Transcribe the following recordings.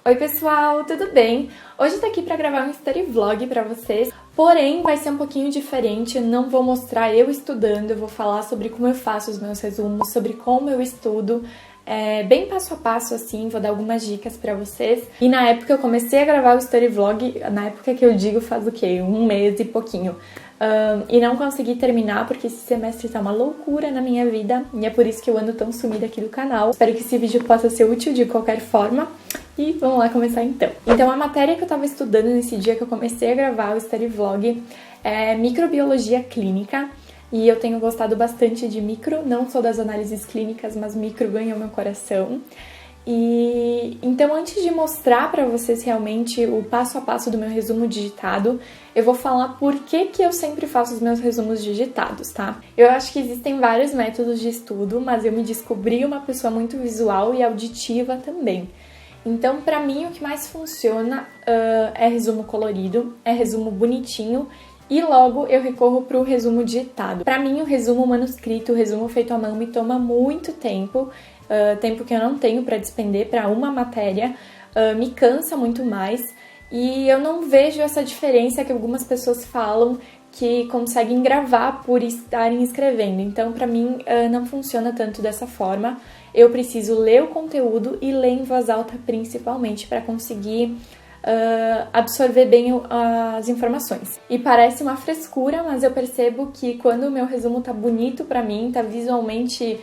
Oi pessoal, tudo bem? Hoje eu tô aqui pra gravar um study vlog pra vocês, porém vai ser um pouquinho diferente, eu não vou mostrar eu estudando, eu vou falar sobre como eu faço os meus resumos, sobre como eu estudo, bem passo a passo assim, vou dar algumas dicas pra vocês. E na época eu comecei a gravar o study vlog, na época que eu digo faz o quê? Um mês e pouquinho. E não consegui terminar porque esse semestre tá uma loucura na minha vida e é por isso que eu ando tão sumida aqui do canal. Espero que esse vídeo possa ser útil de qualquer forma e vamos lá começar então. Então a matéria que eu tava estudando nesse dia que eu comecei a gravar o study vlog é microbiologia clínica e eu tenho gostado bastante de micro, não só das análises clínicas, mas micro ganhou meu coração. E então, antes de mostrar para vocês realmente o passo a passo do meu resumo digitado, eu vou falar por que eu sempre faço os meus resumos digitados, tá? Eu acho que existem vários métodos de estudo, mas eu me descobri uma pessoa muito visual e auditiva também. Então, para mim, o que mais funciona é resumo colorido, é resumo bonitinho e logo eu recorro para o resumo digitado. Para mim, o resumo manuscrito, o resumo feito à mão me toma muito tempo, tempo que eu não tenho para despender para uma matéria, me cansa muito mais e eu não vejo essa diferença que algumas pessoas falam que conseguem gravar por estarem escrevendo. Então, para mim, não funciona tanto dessa forma. Eu preciso ler o conteúdo e ler em voz alta principalmente para conseguir absorver bem as informações. E parece uma frescura, mas eu percebo que quando o meu resumo tá bonito pra mim, tá visualmente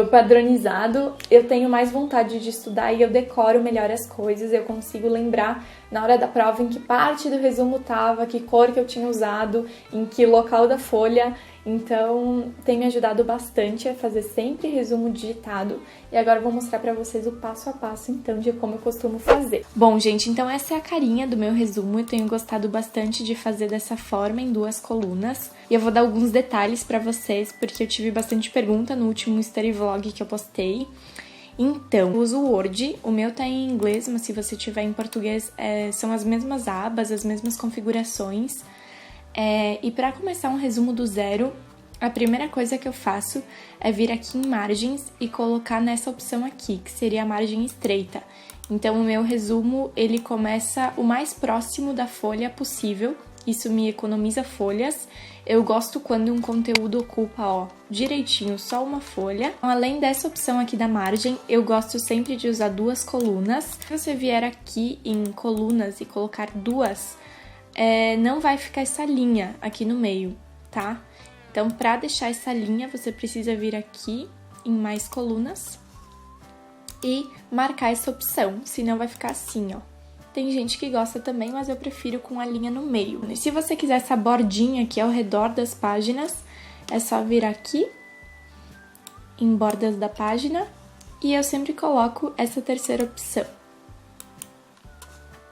padronizado, eu tenho mais vontade de estudar e eu decoro melhor as coisas, eu consigo lembrar na hora da prova em que parte do resumo tava, que cor que eu tinha usado, em que local da folha. Então, tem me ajudado bastante a fazer sempre resumo digitado. E agora eu vou mostrar pra vocês o passo a passo, então, de como eu costumo fazer. Bom, gente, então essa é a carinha do meu resumo. Eu tenho gostado bastante de fazer dessa forma, em 2 colunas. E eu vou dar alguns detalhes pra vocês, porque eu tive bastante pergunta no último study vlog que eu postei. Então, eu uso o Word, o meu tá em inglês, mas se você tiver em português, são as mesmas abas, as mesmas configurações. E para começar um resumo do zero, a primeira coisa que eu faço é vir aqui em margens e colocar nessa opção aqui, que seria a margem estreita. Então, o meu resumo, ele começa o mais próximo da folha possível, isso me economiza folhas. Eu gosto quando um conteúdo ocupa, direitinho só uma folha. Além dessa opção aqui da margem, eu gosto sempre de usar 2 colunas. Se você vier aqui em colunas e colocar 2, não vai ficar essa linha aqui no meio, tá? Então, para deixar essa linha, você precisa vir aqui em mais colunas e marcar essa opção, senão vai ficar assim, ó. Tem gente que gosta também, mas eu prefiro com a linha no meio. E se você quiser essa bordinha aqui ao redor das páginas, é só vir aqui em bordas da página e eu sempre coloco essa terceira opção.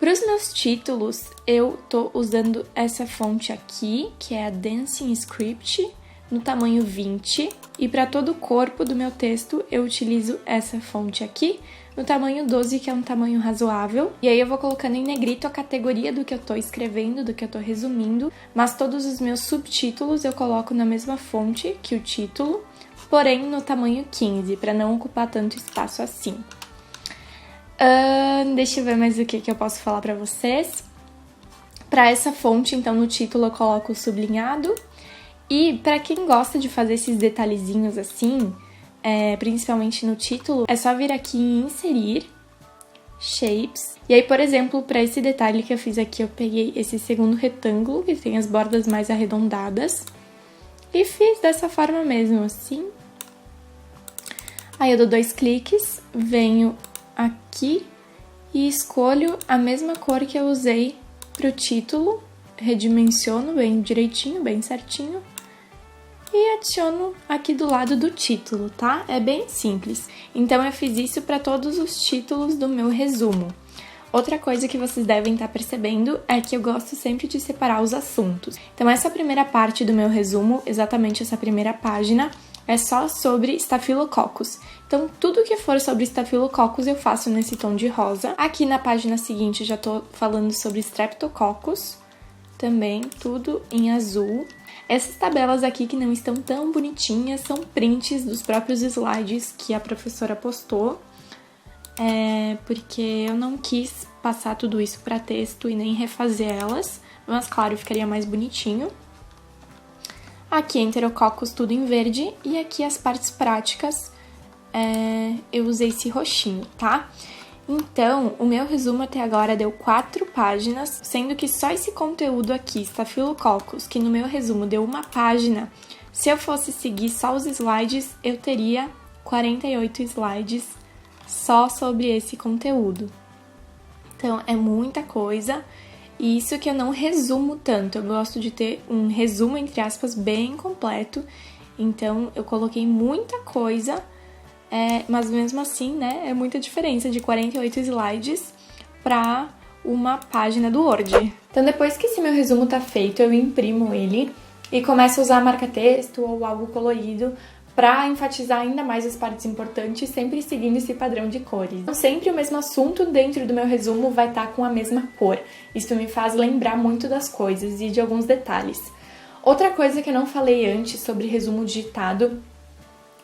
Para os meus títulos, eu tô usando essa fonte aqui, que é a Dancing Script, no tamanho 20. E para todo o corpo do meu texto, eu utilizo essa fonte aqui, no tamanho 12, que é um tamanho razoável. E aí eu vou colocando em negrito a categoria do que eu tô escrevendo, do que eu tô resumindo. Mas todos os meus subtítulos eu coloco na mesma fonte que o título, porém no tamanho 15, para não ocupar tanto espaço assim. Deixa eu ver mais o que eu posso falar pra vocês. Para essa fonte, então, no título eu coloco o sublinhado. E para quem gosta de fazer esses detalhezinhos assim, principalmente no título, é só vir aqui em inserir, shapes. E aí, por exemplo, para esse detalhe que eu fiz aqui, eu peguei esse segundo retângulo, que tem as bordas mais arredondadas, e fiz dessa forma mesmo, assim. Aí eu dou 2 cliques, venho aqui e escolho a mesma cor que eu usei para o título, redimensiono bem direitinho, bem certinho e adiciono aqui do lado do título, tá? É bem simples. Então eu fiz isso para todos os títulos do meu resumo. Outra coisa que vocês devem estar percebendo é que eu gosto sempre de separar os assuntos. Então essa primeira parte do meu resumo, exatamente essa primeira página, é só sobre estafilococcus. Então, tudo que for sobre estafilococcus eu faço nesse tom de rosa. Aqui na página seguinte já tô falando sobre streptococcus, também tudo em azul. Essas tabelas aqui que não estão tão bonitinhas são prints dos próprios slides que a professora postou. porque eu não quis passar tudo isso para texto e nem refazer elas, mas claro, ficaria mais bonitinho. Aqui Enterococcus tudo em verde e aqui as partes práticas eu usei esse roxinho, tá? Então, o meu resumo até agora deu 4 páginas, sendo que só esse conteúdo aqui, Staphylococcus, que no meu resumo deu 1 página, se eu fosse seguir só os slides, eu teria 48 slides só sobre esse conteúdo. Então, é muita coisa, e isso que eu não resumo tanto, eu gosto de ter um resumo, entre aspas, bem completo, então eu coloquei muita coisa, mas mesmo assim, né, é muita diferença de 48 slides para 1 página do Word. Então, depois que esse meu resumo tá feito, eu imprimo ele e começo a usar marca-texto ou algo colorido para enfatizar ainda mais as partes importantes, sempre seguindo esse padrão de cores. Então, sempre o mesmo assunto dentro do meu resumo vai estar com a mesma cor. Isso me faz lembrar muito das coisas e de alguns detalhes. Outra coisa que eu não falei antes sobre resumo digitado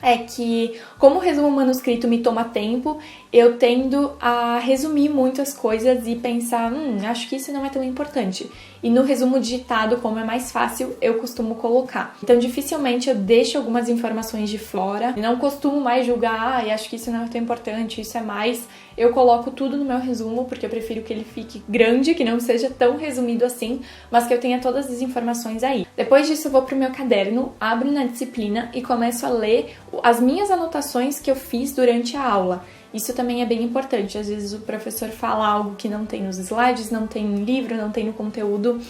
é que, como o resumo manuscrito me toma tempo, eu tendo a resumir muitas coisas e pensar, acho que isso não é tão importante. E no resumo digitado, como é mais fácil, eu costumo colocar. Então, dificilmente eu deixo algumas informações de fora. Não costumo mais julgar, acho que isso não é tão importante, isso é mais. Eu coloco tudo no meu resumo, porque eu prefiro que ele fique grande, que não seja tão resumido assim, mas que eu tenha todas as informações aí. Depois disso, eu vou pro meu caderno, abro na disciplina e começo a ler as minhas anotações que eu fiz durante a aula. Isso também é bem importante. Às vezes o professor fala algo que não tem nos slides, não tem no livro, não tem no conteúdo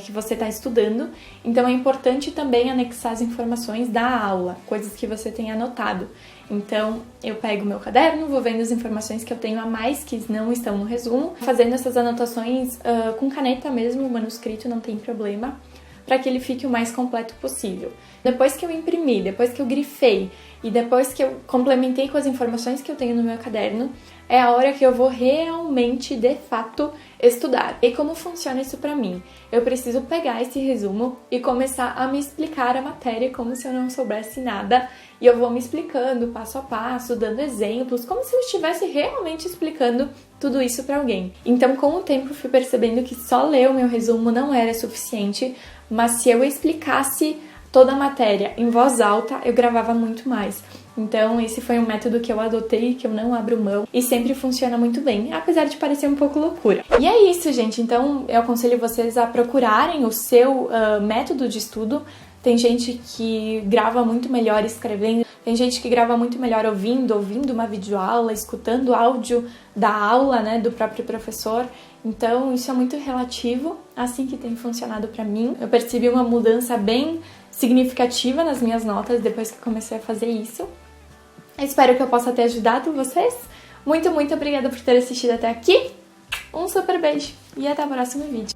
que você está estudando. Então é importante também anexar as informações da aula, coisas que você tem anotado. Então eu pego o meu caderno, vou vendo as informações que eu tenho a mais que não estão no resumo, fazendo essas anotações com caneta mesmo, o manuscrito não tem problema, para que ele fique o mais completo possível. Depois que eu imprimi, depois que eu grifei e depois que eu complementei com as informações que eu tenho no meu caderno, é a hora que eu vou realmente, de fato, estudar. E como funciona isso pra mim? Eu preciso pegar esse resumo e começar a me explicar a matéria como se eu não soubesse nada, e eu vou me explicando passo a passo, dando exemplos, como se eu estivesse realmente explicando tudo isso pra alguém. Então, com o tempo, fui percebendo que só ler o meu resumo não era suficiente, mas se eu explicasse toda a matéria em voz alta, eu gravava muito mais. Então, esse foi um método que eu adotei, que eu não abro mão e sempre funciona muito bem, apesar de parecer um pouco loucura. E é isso, gente. Então, eu aconselho vocês a procurarem o seu método de estudo. Tem gente que grava muito melhor escrevendo, tem gente que grava muito melhor ouvindo uma videoaula, escutando áudio da aula, né, do próprio professor. Então, isso é muito relativo, assim que tem funcionado pra mim. Eu percebi uma mudança bem significativa nas minhas notas depois que comecei a fazer isso. Espero que eu possa ter ajudado vocês. Muito, muito obrigada por ter assistido até aqui. Um super beijo e até o próximo vídeo.